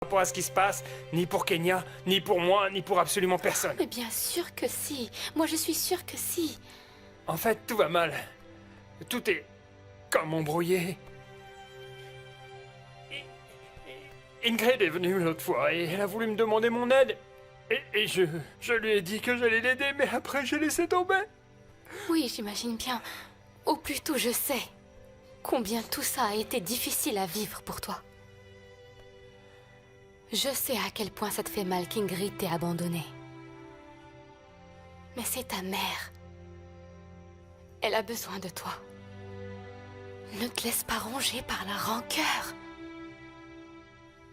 rapport à ce qui se passe, ni pour Kenya, ni pour moi, ni pour absolument personne. Mais bien sûr que si. Moi, je suis sûre que si. En fait, tout va mal. Tout est comme embrouillé. Ingrid est venue l'autre fois et elle a voulu me demander mon aide. Et je lui ai dit que j'allais l'aider, mais après j'ai laissé tomber. Oui, j'imagine bien. Ou plutôt, je sais combien tout ça a été difficile à vivre pour toi. Je sais à quel point ça te fait mal qu'Ingrid t'ait abandonné. Mais c'est ta mère. Elle a besoin de toi. Ne te laisse pas ronger par la rancœur.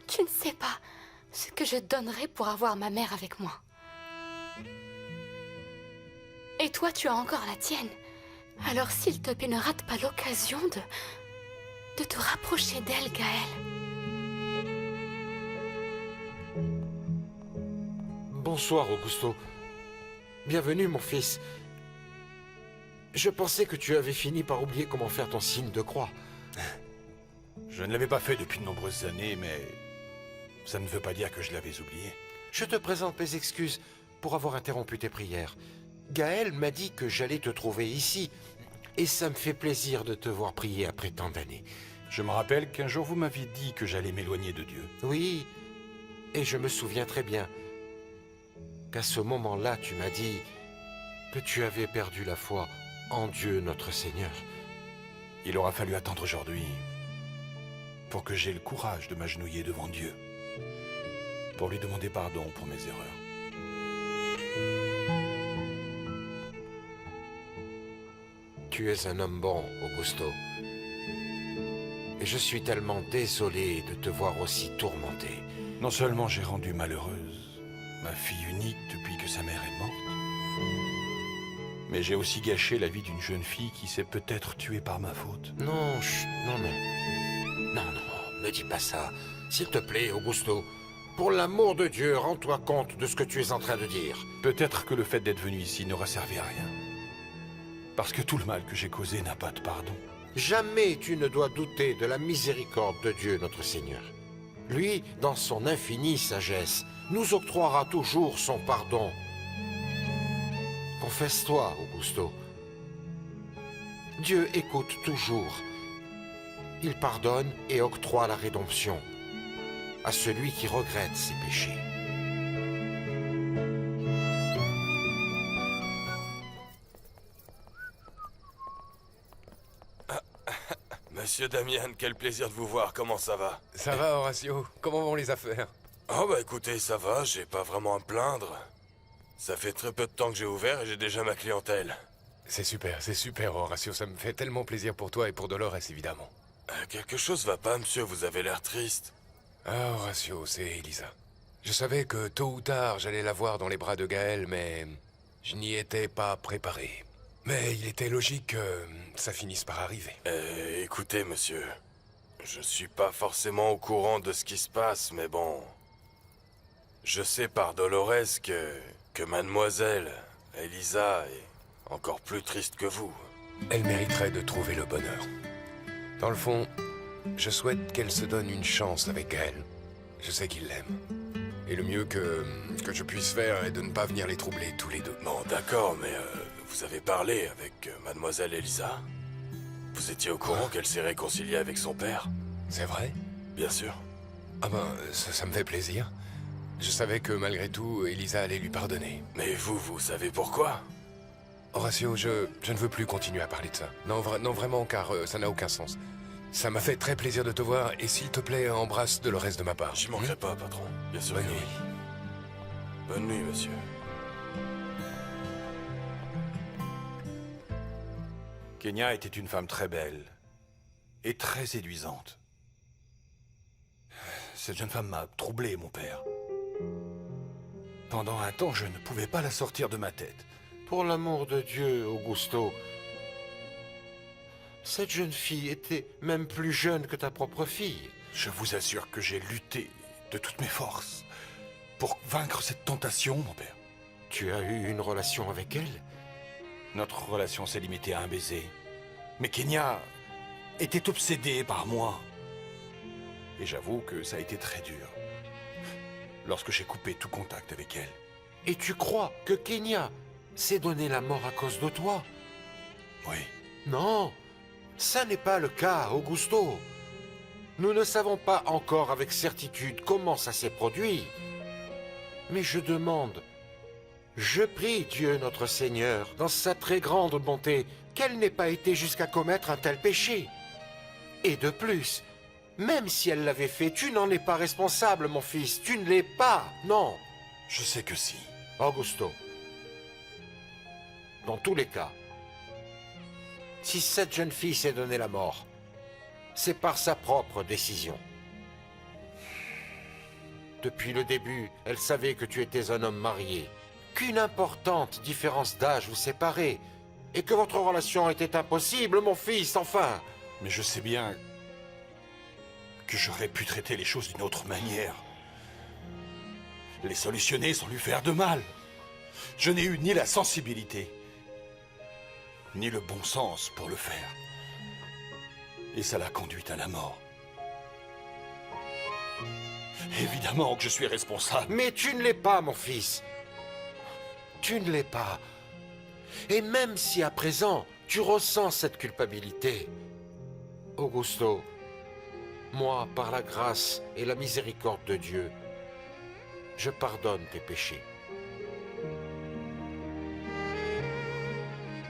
Tu ne sais pas ce que je donnerais pour avoir ma mère avec moi. Et toi, tu as encore la tienne. Alors s'il te plaît, ne rate pas l'occasion de te rapprocher d'elle, Gaël. Bonsoir, Augusto. Bienvenue, mon fils. Je pensais que tu avais fini par oublier comment faire ton signe de croix. Je ne l'avais pas fait depuis de nombreuses années, mais ça ne veut pas dire que je l'avais oublié. Je te présente mes excuses pour avoir interrompu tes prières. Gaël m'a dit que j'allais te trouver ici, et ça me fait plaisir de te voir prier après tant d'années. Je me rappelle qu'un jour vous m'aviez dit que j'allais m'éloigner de Dieu. Oui, et je me souviens très bien qu'à ce moment-là, tu m'as dit que tu avais perdu la foi en Dieu notre Seigneur. Il aura fallu attendre aujourd'hui pour que j'aie le courage de m'agenouiller devant Dieu, pour lui demander pardon pour mes erreurs. Tu es un homme bon, Augusto. Et je suis tellement désolé de te voir aussi tourmenté. Non seulement j'ai rendu malheureuse ma fille unique depuis que sa mère est morte, mais j'ai aussi gâché la vie d'une jeune fille qui s'est peut-être tuée par ma faute. Non, chut, non, non. Non, non, ne dis pas ça. S'il te plaît, Augusto. Pour l'amour de Dieu, rends-toi compte de ce que tu es en train de dire. Peut-être que le fait d'être venu ici n'aura servi à rien. Parce que tout le mal que j'ai causé n'a pas de pardon. Jamais tu ne dois douter de la miséricorde de Dieu notre Seigneur. Lui, dans son infinie sagesse, nous octroiera toujours son pardon. Confesse-toi, Augusto. Dieu écoute toujours. Il pardonne et octroie la rédemption à celui qui regrette ses péchés. Monsieur Damian, quel plaisir de vous voir, comment ça va? Ça va, Horatio? Comment vont les affaires? Oh bah écoutez, ça va, j'ai pas vraiment à me plaindre. Ça fait très peu de temps que j'ai ouvert et j'ai déjà ma clientèle. C'est super, Horatio. Ça me fait tellement plaisir pour toi et pour Dolores, évidemment. Quelque chose va pas, monsieur, vous avez l'air triste. Ah, Horatio, c'est Elisa. Je savais que tôt ou tard, j'allais la voir dans les bras de Gaël, mais je n'y étais pas préparé. Mais il était logique que ça finisse par arriver. Écoutez, monsieur, je suis pas forcément au courant de ce qui se passe, mais bon... Je sais par Dolores que mademoiselle, Elisa, est encore plus triste que vous. Elle mériterait de trouver le bonheur. Dans le fond, je souhaite qu'elle se donne une chance avec Gaël. Je sais qu'il l'aime. Et le mieux que je puisse faire est de ne pas venir les troubler tous les deux. Bon, d'accord, mais vous avez parlé avec mademoiselle Elisa? Vous étiez au courant qu'elle s'est réconciliée avec son père? C'est vrai? Bien sûr. Ah ben, ça me fait plaisir. Je savais que malgré tout, Elisa allait lui pardonner. Mais vous savez pourquoi? Horatio, je ne veux plus continuer à parler de ça. Non, vraiment, car ça n'a aucun sens. Ça m'a fait très plaisir de te voir, et s'il te plaît, embrasse Dolores de ma part. J'y manquerai pas, patron. Bien sûr. Bonne que nuit. oui. Bonne nuit, monsieur. Kenya était une femme très belle et très séduisante. Cette jeune femme m'a troublé, mon père. Pendant un temps, je ne pouvais pas la sortir de ma tête. Pour l'amour de Dieu, Augusto, cette jeune fille était même plus jeune que ta propre fille. Je vous assure que j'ai lutté de toutes mes forces pour vaincre cette tentation, mon père. Tu as eu une relation avec elle? Notre relation s'est limitée à un baiser. Mais Kenya était obsédée par moi. Et j'avoue que ça a été très dur. lorsque j'ai coupé tout contact avec elle. Et tu crois que Kenya s'est donné la mort à cause de toi? Oui, Non, ça n'est pas le cas, Augusto. Nous ne savons pas encore avec certitude comment ça s'est produit. Mais je demande, je prie Dieu notre Seigneur, dans sa très grande bonté, qu'elle n'ait pas été jusqu'à commettre un tel péché. Et de plus, même si elle l'avait fait, tu n'en es pas responsable, mon fils. Tu ne l'es pas, non. je sais que si. Augusto, dans tous les cas, si cette jeune fille s'est donné la mort, c'est par sa propre décision. Depuis le début, elle savait que tu étais un homme marié, qu'une importante différence d'âge vous séparait, et que votre relation était impossible, mon fils, enfin. Mais je sais bien que j'aurais pu traiter les choses d'une autre manière. Les solutionner sans lui faire de mal. Je n'ai eu ni la sensibilité, ni le bon sens pour le faire. Et ça l'a conduite à la mort. Évidemment que je suis responsable. Mais tu ne l'es pas, mon fils. Tu ne l'es pas. Et même si à présent, tu ressens cette culpabilité, Augusto, moi, par la grâce et la miséricorde de Dieu, je pardonne tes péchés.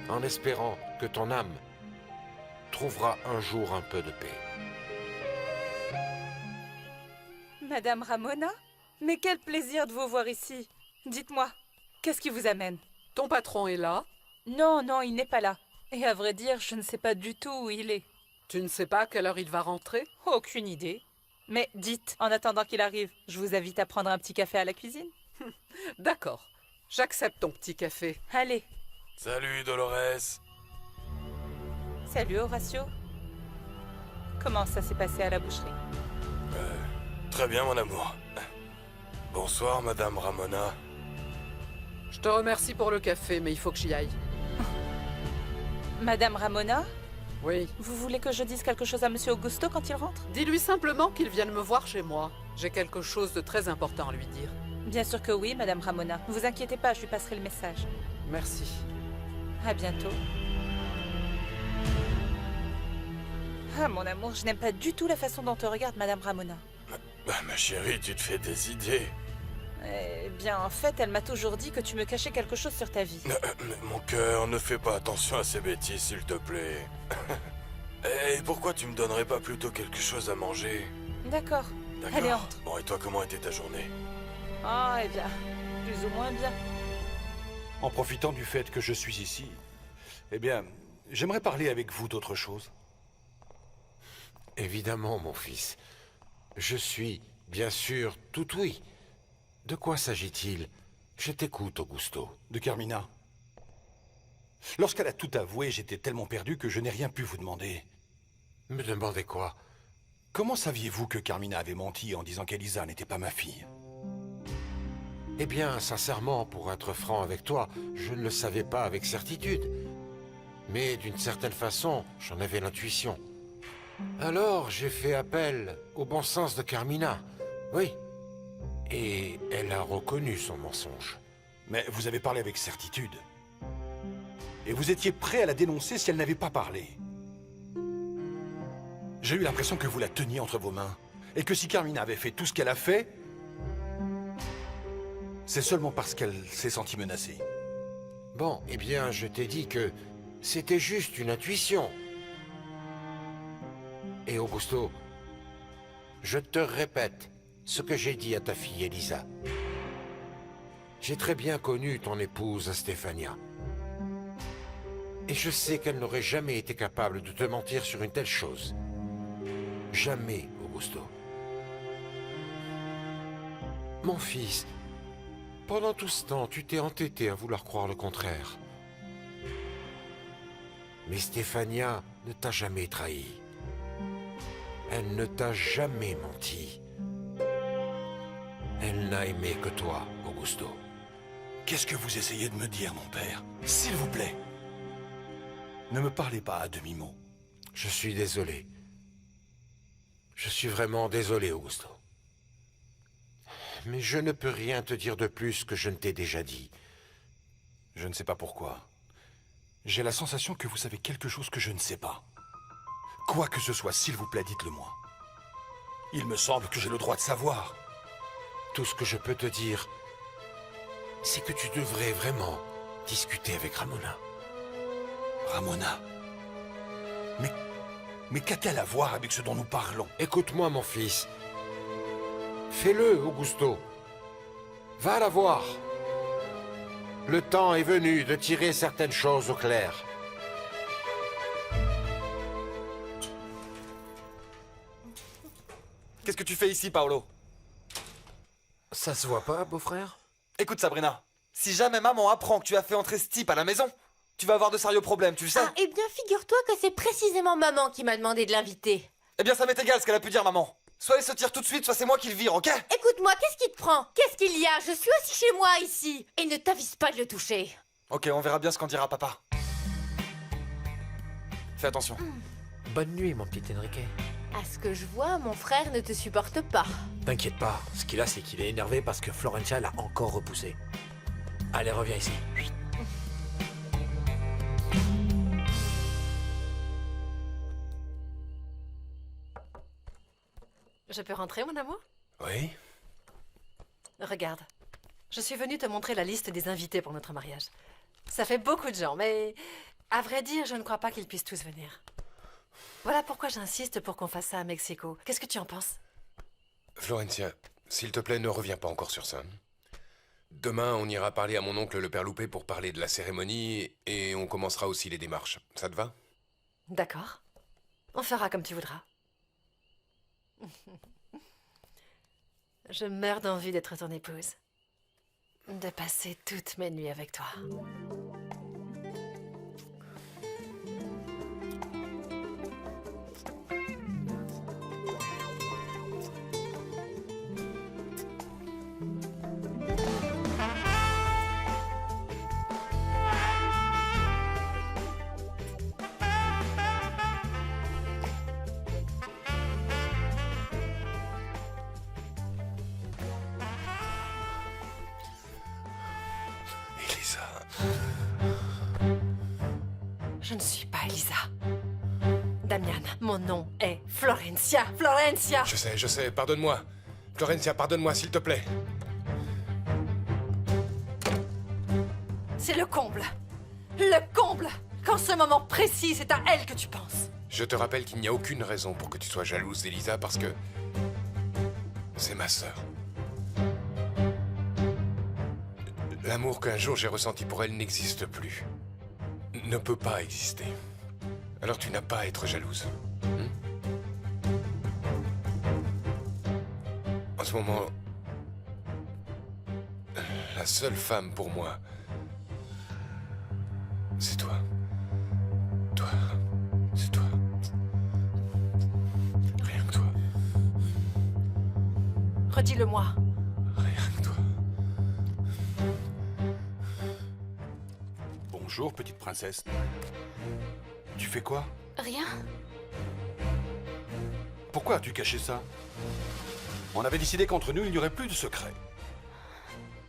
En espérant que ton âme trouvera un jour un peu de paix. Madame Ramona? Mais quel plaisir de vous voir ici. Dites-moi, qu'est-ce qui vous amène? Ton patron est là. Non, non, il n'est pas là. Et à vrai dire, je ne sais pas du tout où il est. Tu ne sais pas à quelle heure il va rentrer? Aucune idée. Mais dites, en attendant qu'il arrive, je vous invite à prendre un petit café à la cuisine. D'accord. J'accepte ton petit café. Allez. Salut, Dolores. Salut Horatio. Comment ça s'est passé à la boucherie? Très bien, mon amour. Bonsoir, Madame Ramona. Je te remercie pour le café, mais il faut que j'y aille. Madame Ramona, Oui. vous voulez que je dise quelque chose à Monsieur Augusto quand il rentre? Dis-lui simplement qu'il vienne me voir chez moi. J'ai quelque chose de très important à lui dire. Bien sûr que oui, Madame Ramona. Ne vous inquiétez pas, je lui passerai le message. Merci. À bientôt. Ah, mon amour, je n'aime pas du tout la façon dont te regarde Madame Ramona. Bah, ma chérie, tu te fais des idées. Eh bien, en fait, elle m'a toujours dit que tu me cachais quelque chose sur ta vie. Mais mon cœur, ne fais pas attention à ces bêtises, s'il te plaît. Et pourquoi tu me donnerais pas plutôt quelque chose à manger? D'accord. D'accord. Allez, entre. Bon, et toi, comment était ta journée? Ah, eh bien, plus ou moins bien. En profitant du fait que je suis ici, eh bien, j'aimerais parler avec vous d'autre chose. Évidemment, mon fils. Je suis, bien sûr, tout oui. De quoi s'agit-il? Je t'écoute, Augusto. De Carmina. Lorsqu'elle a tout avoué, j'étais tellement perdu que je n'ai rien pu vous demander. Me demandez quoi? Comment saviez-vous que Carmina avait menti en disant qu'Elisa n'était pas ma fille? Eh bien, sincèrement, pour être franc avec toi, je ne le savais pas avec certitude. Mais d'une certaine façon, j'en avais l'intuition. Alors, j'ai fait appel au bon sens de Carmina. Oui. Et elle a reconnu son mensonge. Mais vous avez parlé avec certitude. Et vous étiez prêt à la dénoncer si elle n'avait pas parlé. J'ai eu l'impression que vous la teniez entre vos mains. Et que si Carmina avait fait tout ce qu'elle a fait, c'est seulement parce qu'elle s'est sentie menacée. Bon, eh bien, je t'ai dit que c'était juste une intuition. Et Augusto, je te répète ce que j'ai dit à ta fille Elisa. J'ai très bien connu ton épouse Stefania. Et je sais qu'elle n'aurait jamais été capable de te mentir sur une telle chose. Jamais, Augusto. Mon fils, pendant tout ce temps, tu t'es entêté à vouloir croire le contraire. Mais Stefania ne t'a jamais trahi. Elle ne t'a jamais menti. Elle n'a aimé que toi, Augusto. Qu'est-ce que vous essayez de me dire, mon père? S'il vous plaît. Ne me parlez pas à demi-mot. Je suis désolé. Je suis vraiment désolé, Augusto. mais je ne peux rien te dire de plus que je ne t'ai déjà dit. Je ne sais pas pourquoi. J'ai la sensation que vous savez quelque chose que je ne sais pas. Quoi que ce soit, s'il vous plaît, dites-le moi. Il me semble que j'ai le droit de savoir. Tout ce que je peux te dire, c'est que tu devrais vraiment discuter avec Ramona. Ramona. Mais qu'a-t-elle à voir avec ce dont nous parlons? Écoute-moi, mon fils. Fais-le, Augusto. Va la voir. Le temps est venu de tirer certaines choses au clair. Qu'est-ce que tu fais ici, Paolo? Ça se voit pas, beau-frère? Écoute, Sabrina, si jamais maman apprend que tu as fait entrer ce type à la maison, tu vas avoir de sérieux problèmes, tu le sais? Ah, eh bien, figure-toi que c'est précisément maman qui m'a demandé de l'inviter. Eh bien, ça m'est égal ce qu'elle a pu dire, maman. Soit elle se tire tout de suite, soit c'est moi qui le vire, ok? Écoute-moi, qu'est-ce qui te prend? Qu'est-ce qu'il y a? Je suis aussi chez moi, ici. Et ne t'avise pas de le toucher. Ok, on verra bien ce qu'en dira papa. Fais attention. Bonne nuit, mon petit Enrique. À ce que je vois, mon frère ne te supporte pas. T'inquiète pas, ce qu'il a, c'est qu'il est énervé parce que Florencia l'a encore repoussé. Allez, reviens ici. Je peux rentrer, mon amour? Oui? Regarde, je suis venue te montrer la liste des invités pour notre mariage. Ça fait beaucoup de gens, mais à vrai dire, je ne crois pas qu'ils puissent tous venir. Voilà pourquoi j'insiste pour qu'on fasse ça à Mexico. Qu'est-ce que tu en penses? Florencia, s'il te plaît, ne reviens pas encore sur ça. Demain, on ira parler à mon oncle le père Loupé pour parler de la cérémonie et on commencera aussi les démarches. Ça te va? D'accord. On fera comme tu voudras. Je meurs d'envie d'être ton épouse. De passer toutes mes nuits avec toi. Elisa. Je ne suis pas Elisa. Damian, mon nom est Florencia. Florencia! Je sais, pardonne-moi. Florencia, pardonne-moi, s'il te plaît. C'est le comble. Le comble! Qu'en ce moment précis, c'est à elle que tu penses. Je te rappelle qu'il n'y a aucune raison pour que tu sois jalouse d'Elisa parce que... c'est ma sœur. L'amour qu'un jour j'ai ressenti pour elle n'existe plus. Ne peut pas exister. Alors tu n'as pas à être jalouse. En ce moment... la seule femme pour moi... c'est toi. Toi. C'est toi. Rien que toi. Redis-le-moi. Rien que toi. Bonjour, petite princesse. Tu fais quoi? Rien? Pourquoi as-tu caché ça? On avait décidé qu'entre nous, il n'y aurait plus de secret.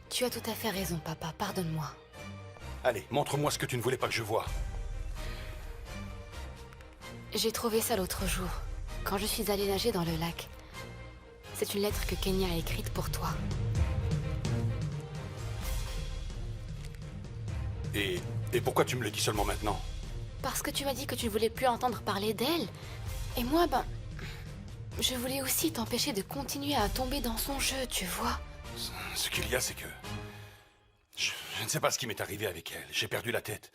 Tu as tout à fait raison, papa. Pardonne-moi. Allez, montre-moi ce que tu ne voulais pas que je voie. J'ai trouvé ça l'autre jour, quand je suis allée nager dans le lac. C'est une lettre que Kenya a écrite pour toi. Et pourquoi tu me le dis seulement maintenant? Parce que tu m'as dit que tu ne voulais plus entendre parler d'elle. Et moi, je voulais aussi t'empêcher de continuer à tomber dans son jeu, tu vois. Ce qu'il y a, c'est que... Je ne sais pas ce qui m'est arrivé avec elle. J'ai perdu la tête.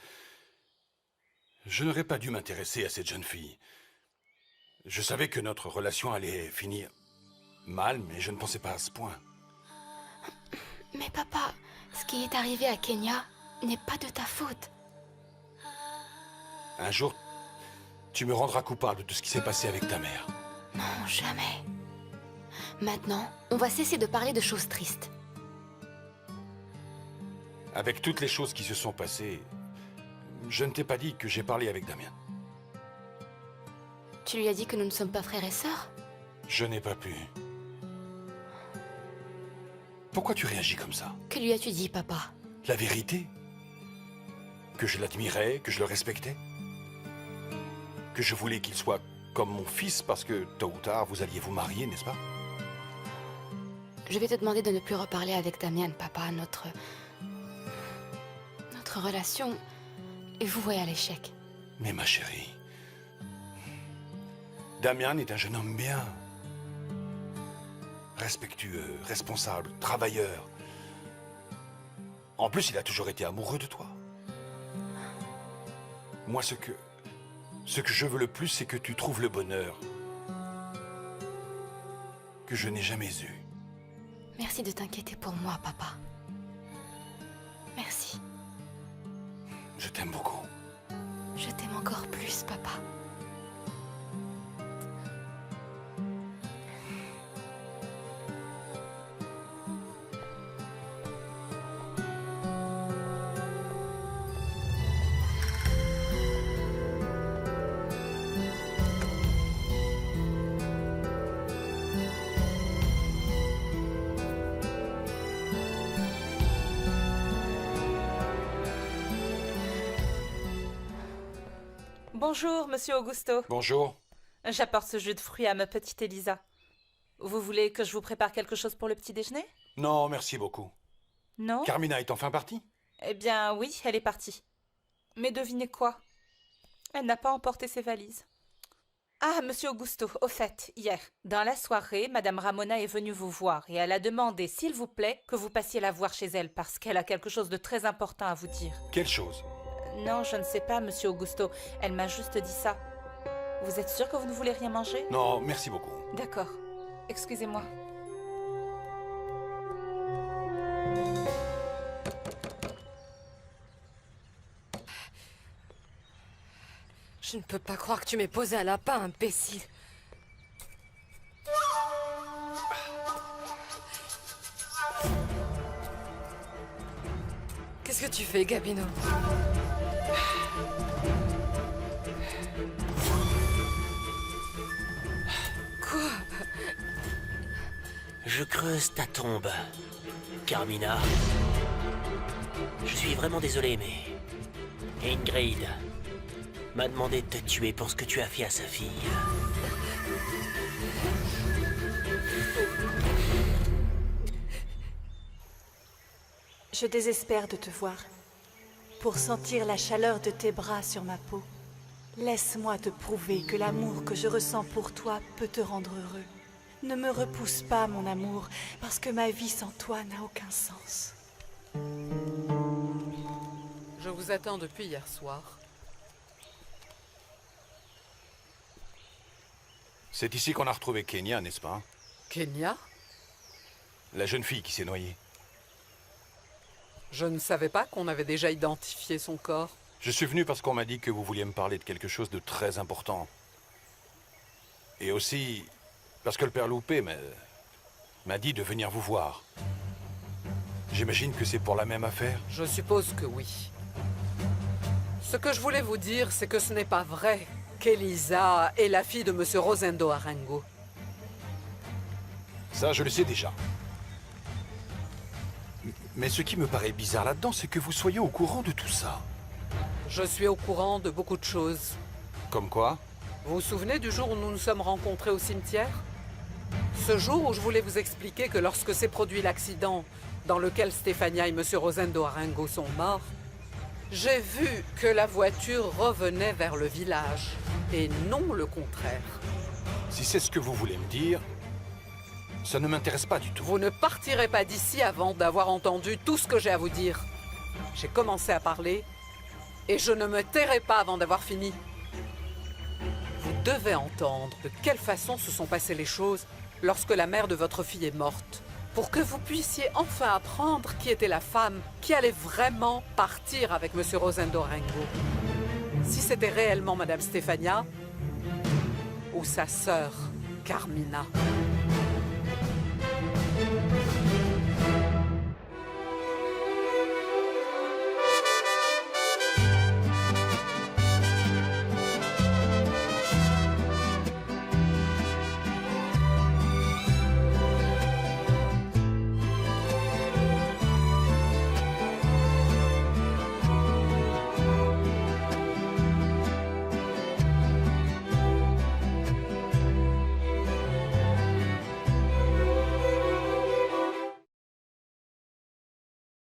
Je n'aurais pas dû m'intéresser à cette jeune fille. Je savais que notre relation allait finir mal, mais je ne pensais pas à ce point. Mais papa, ce qui est arrivé à Kenya n'est pas de ta faute. Un jour, tu me rendras coupable de ce qui s'est passé avec ta mère. Non, jamais. Maintenant, on va cesser de parler de choses tristes. Avec toutes les choses qui se sont passées, je ne t'ai pas dit que j'ai parlé avec Damien. Tu lui as dit que nous ne sommes pas frères et sœurs? Je n'ai pas pu. Pourquoi tu réagis comme ça? Que lui as-tu dit, papa? La vérité? Que je l'admirais, que je le respectais? Que je voulais qu'il soit comme mon fils parce que, tôt ou tard, vous alliez vous marier, n'est-ce pas? Je vais te demander de ne plus reparler avec Damien, papa. Notre relation est vouée à l'échec. Mais ma chérie, Damian est un jeune homme bien. Respectueux, responsable, travailleur. En plus, il a toujours été amoureux de toi. Moi, ce que je veux le plus, c'est que tu trouves le bonheur que je n'ai jamais eu. Merci de t'inquiéter pour moi, papa. Merci. Je t'aime beaucoup. Je t'aime encore plus, papa. Bonjour, monsieur Augusto. Bonjour. J'apporte ce jus de fruits à ma petite Elisa. Vous voulez que je vous prépare quelque chose pour le petit déjeuner? Non, merci beaucoup. Non? Carmina est enfin partie? Eh bien, oui, elle est partie. Mais devinez quoi? Elle n'a pas emporté ses valises. Ah, monsieur Augusto, au fait, hier, dans la soirée, madame Ramona est venue vous voir et elle a demandé, s'il vous plaît, que vous passiez la voir chez elle parce qu'elle a quelque chose de très important à vous dire. Quelle chose? Non, je ne sais pas, monsieur Augusto. Elle m'a juste dit ça. Vous êtes sûr que vous ne voulez rien manger? Non, merci beaucoup. D'accord. Excusez-moi. Je ne peux pas croire que tu m'aies posé un lapin, imbécile. Qu'est-ce que tu fais, Gabino? Quoi? Je creuse ta tombe, Carmina. Je suis vraiment désolé, mais Ingrid m'a demandé de te tuer pour ce que tu as fait à sa fille. Je désespère de te voir. Pour sentir la chaleur de tes bras sur ma peau, laisse-moi te prouver que l'amour que je ressens pour toi peut te rendre heureux. Ne me repousse pas, mon amour, parce que ma vie sans toi n'a aucun sens. Je vous attends depuis hier soir. C'est ici qu'on a retrouvé Kenya, n'est-ce pas? Kenya? La jeune fille qui s'est noyée. Je ne savais pas qu'on avait déjà identifié son corps. Je suis venu parce qu'on m'a dit que vous vouliez me parler de quelque chose de très important. Et aussi parce que le père Loupé m'a dit de venir vous voir. J'imagine que c'est pour la même affaire? Je suppose que oui. Ce que je voulais vous dire, c'est que ce n'est pas vrai qu'Elisa est la fille de Monsieur Rosendo Arango. Ça, je le sais déjà. Mais ce qui me paraît bizarre là-dedans, c'est que vous soyez au courant de tout ça. Je suis au courant de beaucoup de choses. Comme quoi? Vous vous souvenez du jour où nous nous sommes rencontrés au cimetière? Ce jour où je voulais vous expliquer que lorsque s'est produit l'accident dans lequel Stefania et Monsieur Rosendo Arango sont morts, j'ai vu que la voiture revenait vers le village, et non le contraire. Si c'est ce que vous voulez me dire, ça ne m'intéresse pas du tout. Vous ne partirez pas d'ici avant d'avoir entendu tout ce que j'ai à vous dire. J'ai commencé à parler, et je ne me tairai pas avant d'avoir fini. Vous devez entendre de quelle façon se sont passées les choses lorsque la mère de votre fille est morte, pour que vous puissiez enfin apprendre qui était la femme qui allait vraiment partir avec Monsieur Rosendo Arango. Si c'était réellement Madame Stefania ou sa sœur, Carmina.